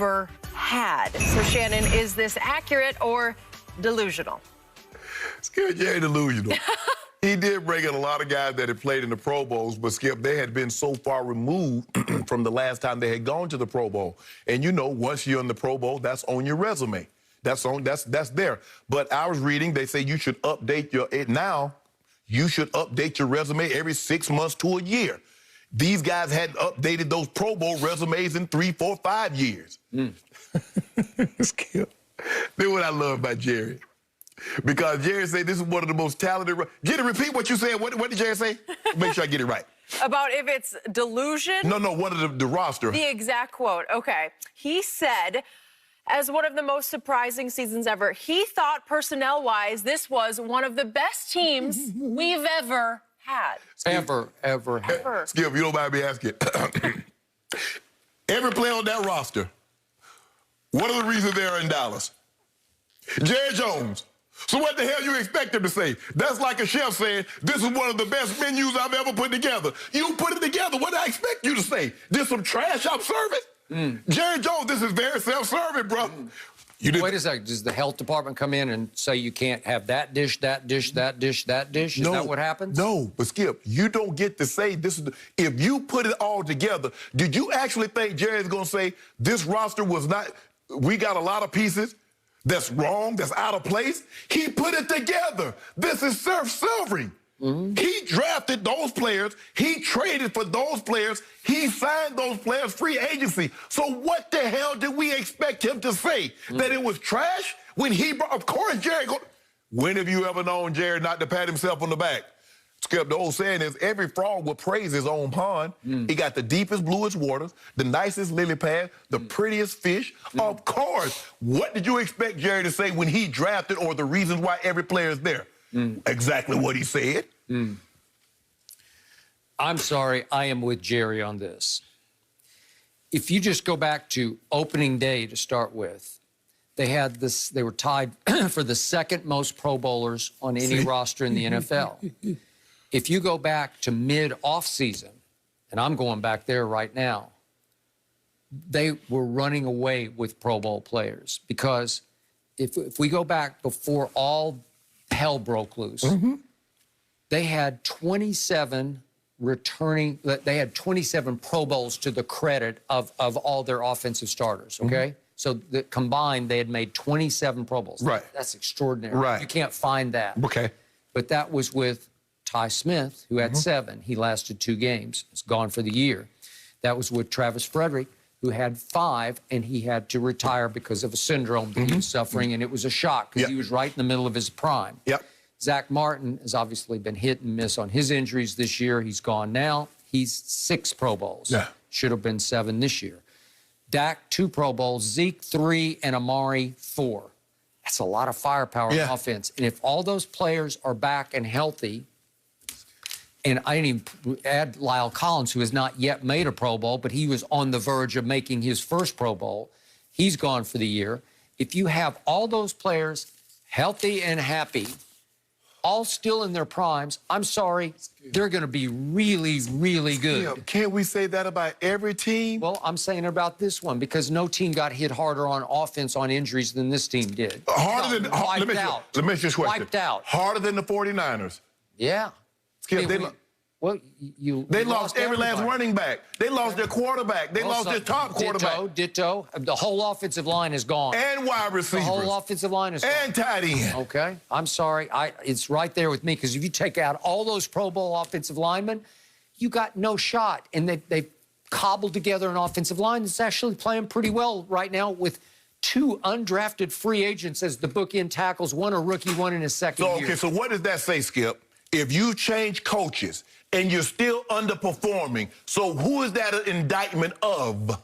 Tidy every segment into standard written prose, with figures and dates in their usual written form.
ever had. So, Shannon, is this accurate or delusional? Skip, Jerry delusional. He did bring in a lot of guys that had played in the Pro Bowls, but Skip, they had been so far removed from the last time they had gone to the Pro Bowl. And you know, once you're in the Pro Bowl, that's on your resume. That's there. But I was reading, they say you should update you should update your resume every 6 months to a year. These guys hadn't updated those Pro Bowl resumes in 3, 4, 5 years. Skip. Then what I love about Jerry. Because Jerry said this is one of the most talented. Jerry, repeat what you said. What did Jerry say? Make sure I get it right. About if it's delusion? No, one of the roster. The exact quote. Okay. He said, as one of the most surprising seasons ever, he thought personnel-wise this was one of the best teams we've ever had. Ever had. Skip, you don't mind me asking. Every player on that roster, what are the reasons they're in Dallas? Jerry Jones. So what the hell you expect him to say? That's like a chef saying, this is one of the best menus I've ever put together. You put it together. What do I expect you to say? This some trash I'm serving? Jerry Jones, this is very self-serving, bro. Wait a second. Does the health department come in and say you can't have that dish, that dish, that dish, that dish? Is that what happens? No, but Skip, you don't get to say this is if you put it all together, did you actually think Jerry's going to say this roster was not, we got a lot of pieces that's wrong, that's out of place? He put it together. This is self-serving. He drafted those players. He traded for those players. He signed those players free agency. So what the hell did we expect him to say? That it was trash? When he brought, of course, Jerry, when have you ever known Jerry not to pat himself on the back? Skip, the old saying is every frog will praise his own pond. He got the deepest, bluest waters, the nicest lily pad, the prettiest fish. Of course. What did you expect Jerry to say when he drafted or the reasons why every player is there? Exactly what he said. I'm sorry, I am with Jerry on this. If you just go back to opening day to start with, they had this, they were tied for the second most Pro Bowlers on any roster in the NFL. If you go back to mid-off-season, and I'm going back there right now, they were running away with Pro Bowl players because if we go back before all hell broke loose, they had 27 they had 27 Pro Bowls to the credit of all their offensive starters, okay? So combined, they had made 27 Pro Bowls. Right. That's extraordinary. Right. You can't find that. Okay. But that was with Ty Smith, who had 7. He lasted 2 games. He's gone for the year. That was with Travis Frederick, who had 5, and he had to retire because of a syndrome that he was suffering, and it was a shock because he was right in the middle of his prime. Zach Martin has obviously been hit and miss on his injuries this year. He's gone now. He's 6 Pro Bowls. Should have been 7 this year. Dak, 2 Pro Bowls. Zeke, 3, and Amari, 4. That's a lot of firepower on offense. And if all those players are back and healthy, and I didn't even add Lyle Collins, who has not yet made a Pro Bowl, but he was on the verge of making his first Pro Bowl. He's gone for the year. If you have all those players healthy and happy, all still in their primes, I'm sorry, they're going to be really, really good. Yeah, can't we say that about every team? Well, I'm saying about this one because no team got hit harder on offense on injuries than this team did. Harder than... Wiped out. Let me ask you this question. Wiped out. Harder than the 49ers. Yeah. Skip, they lost every last running back. They lost their quarterback. They lost their top quarterback. Ditto. The whole offensive line is gone. And wide receivers. The whole offensive line is gone. And tight end. Okay. I'm sorry. It's right there with me because if you take out all those Pro Bowl offensive linemen, you got no shot. And they cobbled together an offensive line that's actually playing pretty well right now with 2 undrafted free agents as the bookend tackles, 1 a rookie, 1 in his second year. Okay, so what does that say, Skip? If you change coaches and you're still underperforming, so who is that an indictment of?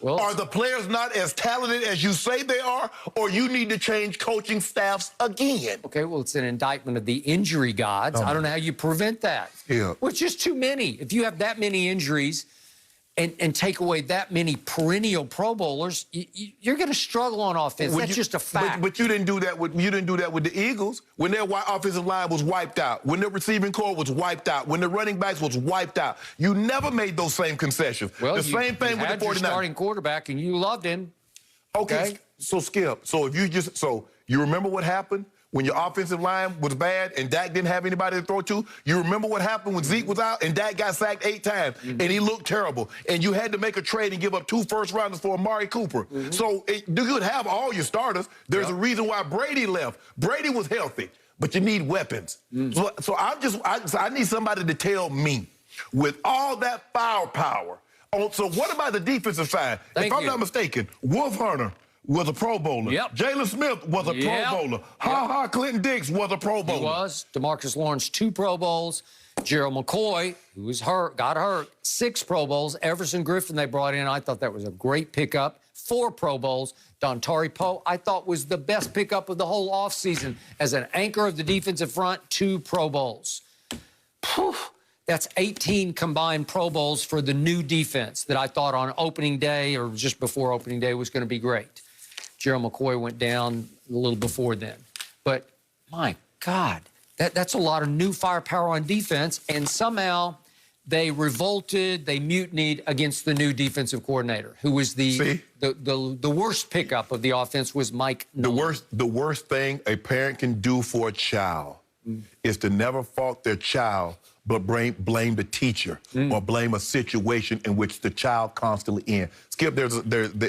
Well, are the players not as talented as you say they are, or you need to change coaching staffs again? Okay, well, it's an indictment of the injury gods. I don't know how you prevent that. Yeah. Well, it's just too many. If you have that many injuries and take away that many perennial Pro Bowlers, you're going to struggle on offense. That's just a fact. But you didn't do that with the Eagles when their offensive line was wiped out, when their receiving core was wiped out, when the running backs was wiped out. You never made those same concessions. Well, the same thing with the 49ers. You had your starting quarterback, and you loved him. Okay, so Skip. So you remember what happened when your offensive line was bad and Dak didn't have anybody to throw to? You remember what happened when Zeke was out and Dak got sacked 8 times and he looked terrible, and you had to make a trade and give up 2 first-rounders for Amari Cooper. So you could have all your starters. There's a reason why Brady left. Brady was healthy, but you need weapons. So I need somebody to tell me, with all that firepower. So what about the defensive side? If I'm not mistaken, Wolf Hunter was a Pro Bowler. Jalen Smith was a Pro Bowler. Clinton Dix was a Pro Bowler. He was. DeMarcus Lawrence, 2 Pro Bowls. Gerald McCoy, who was got hurt, 6 Pro Bowls. Everson Griffin they brought in. I thought that was a great pickup. 4 Pro Bowls. Dontari Poe, I thought, was the best pickup of the whole offseason. As an anchor of the defensive front, 2 Pro Bowls. That's 18 combined Pro Bowls for the new defense that I thought on opening day or just before opening day was going to be great. Gerald McCoy went down a little before then. But, my God, that's a lot of new firepower on defense, and somehow they revolted, they mutinied against the new defensive coordinator, who was the worst pickup of the offense was Mike Nolan. The worst thing a parent can do for a child is to never fault their child, but blame the teacher or blame a situation in which the child constantly in. Skip,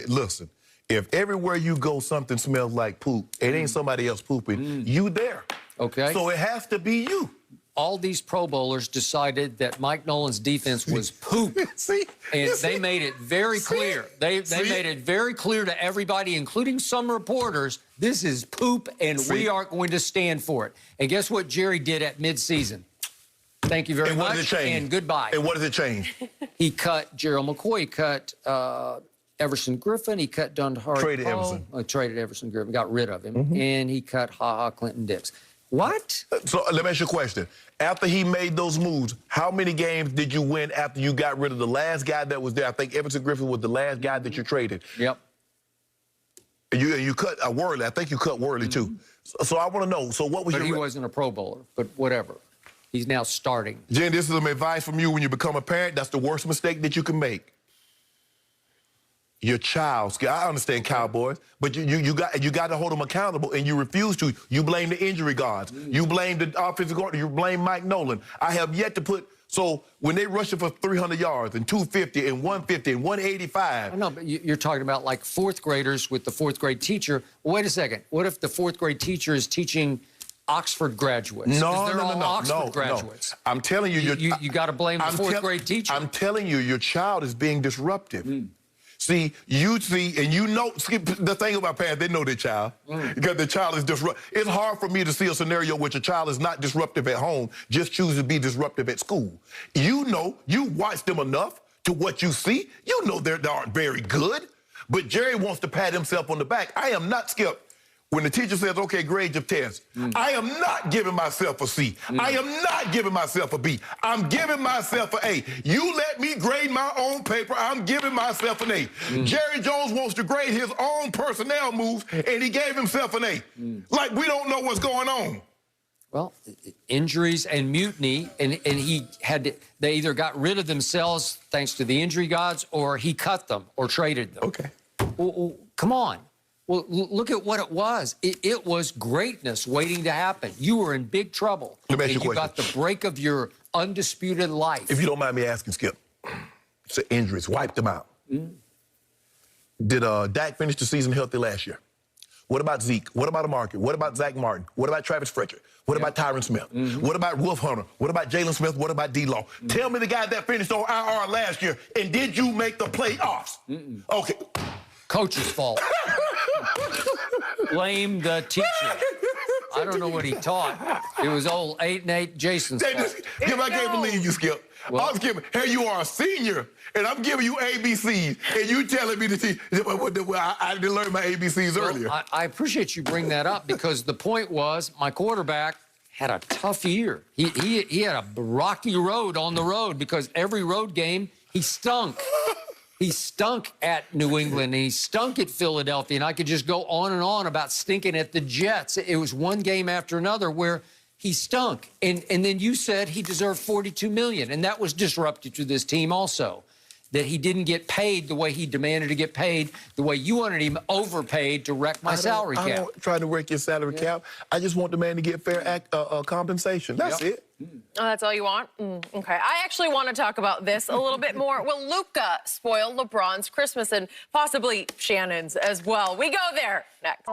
listen, if everywhere you go something smells like poop, it ain't somebody else pooping, you there. Okay. So it has to be you. All these Pro Bowlers decided that Mike Nolan's defense was poop. They made it very clear. They made it very clear to everybody, including some reporters, this is poop, and we aren't going to stand for it. And guess what Jerry did at midseason? Thank you very much. And what does it change? And goodbye. And what does it change? He cut Gerald McCoy. He cut Everson Griffin. He cut Dontari Traded Poe. Everson. Traded Everson Griffin. Got rid of him. And he cut Clinton Dix. What? So let me ask you a question. After he made those moves, how many games did you win after you got rid of the last guy that was there? I think Everson Griffin was the last guy that you traded. Yep. And you cut Worley. I think you cut Worley, too. So I want to know, so what was But he wasn't a Pro Bowler, but whatever. He's now starting. Jen, this is some advice from you when you become a parent. That's the worst mistake that you can make. Your child, I understand Cowboys, but you got to hold them accountable, and you refuse to. You blame the injury guards. You blame the offensive guard. You blame Mike Nolan. I have yet to put. So when they rush it for 300 yards and 250 and 150 and 185. I know, but you're talking about like 4th graders with the 4th grade teacher. Well, wait a second. What if the 4th grade teacher is teaching Oxford graduates? No. Oxford graduates. I'm telling you, you got to blame the 4th grade teacher. I'm telling you, your child is being disruptive. See, and you know, the thing about parents, they know their child because the child is disruptive. It's hard for me to see a scenario where your child is not disruptive at home, just chooses to be disruptive at school. You know, you watch them enough to what you see. You know they aren't very good, but Jerry wants to pat himself on the back. I am not Skip. When the teacher says, okay, grade your test, I am not giving myself a C. I am not giving myself a B. I'm giving myself an A. You let me grade my own paper, I'm giving myself an A. Jerry Jones wants to grade his own personnel moves, and he gave himself an A. Like we don't know what's going on. Well, injuries and mutiny, and they either got rid of themselves thanks to the injury gods, or he cut them or traded them. Okay. Well, come on. Well, look at what it was. It was greatness waiting to happen. You were in big trouble. Let me ask you a question. You got the break of your undisputed life. If you don't mind me asking, Skip, so injuries, wiped them out. Did Dak finish the season healthy last year? What about Zeke? What about Amari? What about Zach Martin? What about Travis Frederick? What about Tyron Smith? What about Wolf Hunter? What about Jalen Smith? What about D-Law? Tell me the guy that finished on IR last year, and did you make the playoffs? Okay. Coach's fault. Blame the teacher. I don't know what he taught. It was old 8-8 Jason's fault. Skip, I can't believe you, Skip. Well, here you are a senior, and I'm giving you ABCs, and you telling me to teach. I didn't learn my ABCs earlier. I appreciate you bring that up because the point was my quarterback had a tough year. He had a rocky road on the road because every road game he stunk. He stunk at New England, and he stunk at Philadelphia, and I could just go on and on about stinking at the Jets. It was one game after another where he stunk. And then you said he deserved $42 million, and that was disruptive to this team also, that he didn't get paid the way he demanded to get paid, the way you wanted him overpaid to wreck my salary cap. I don't try to wreck your salary cap. I just want the man to get fair compensation. That's it. Oh, that's all you want? Okay. I actually want to talk about this a little bit more. Will Luka spoil LeBron's Christmas and possibly Shannon's as well? We go there next.